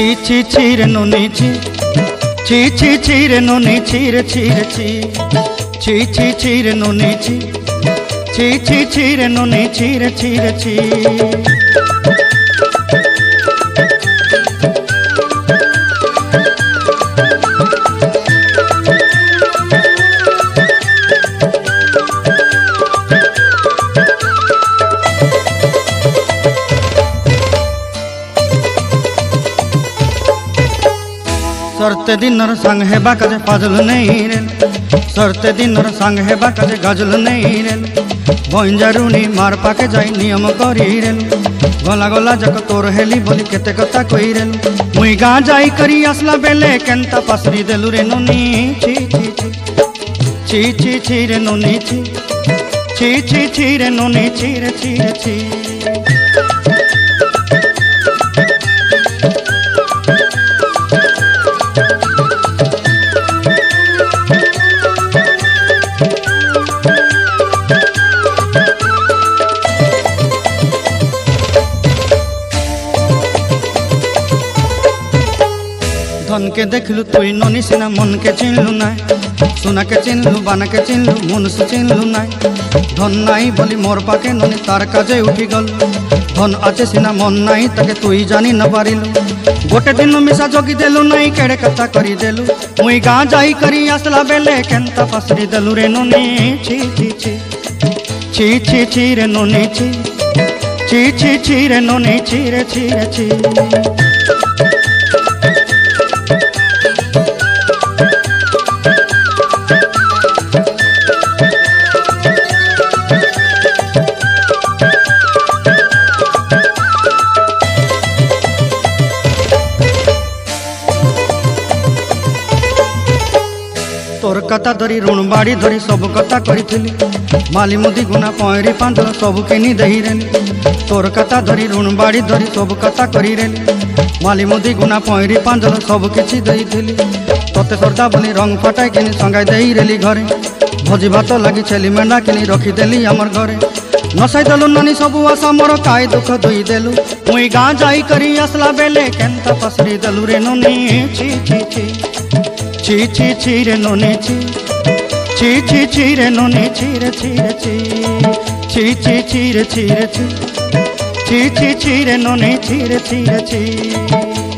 ची ची रे नोनी ची ची ची रे नोनी ची रे ची रे ची ची रे नोनी ची ची रे नोनी ची रे ची रे ची। सरते दिनर संग है बाकाजे फाजल नहीं रे सरते दिनर संग है बाकाजे गजल नहीं रे भंजारुनी मार पाके जाई नियम करी रे गला गला जक तोर हेली बोली केते कथा कई रे मुई गा जाई करी आसला बेले केंता पसरी देलु रे नोनी ची ची ची ची ची रे नोनी ची ची रे नोनी ची रे ची रे ची। धन के देखलु तुई नोनी सिना मन के चिन्हलु ना सोना के चिन्हलु बाना के चिन्हलु मुनुष चिन्हलु ना धन नाई बोली मोर पाके नोनी तार काजे उठी गल धन आचे सिना मन नाई ताके तुई जानी न पारिलु गोटे दिन मिसा जोगी देलु नाई केड़े कथा करी देलु मुई गा जाई करी आसला बेले केंता पसरी देलु रे नोनी ची ची ची ची ची ची रे नोनी ची ची रे नोनी ची रे ची रे ची। तोर कथा धरी ऋण बाड़ी धरी सब कथा करी माली मुदी गुना पहरी पांदल सब किनी दही रेली तोर कथा धरी ऋण बाड़ी धरी सब कथा करी रेली माली मुदी गुना पहरी पांदल सब किछि दही थी तोते सरदा बोली रंग फटाई किनी संगाई दही रेली घरे भोजी भात लगी छेली मेंढा किनी रखीदेली आमर घरे नसाई देलु नानी सबू आशा मोर काई दुख दुई देलु मुई गाँ जाई करी आसला बेले केंता पसरी देलु रे नोनी ची ची ची ची ची रे नोनी ची रे नोनी ची रे ची रे ची ची रे ची रे ची ची रे नोनी ची रे ची रे ची।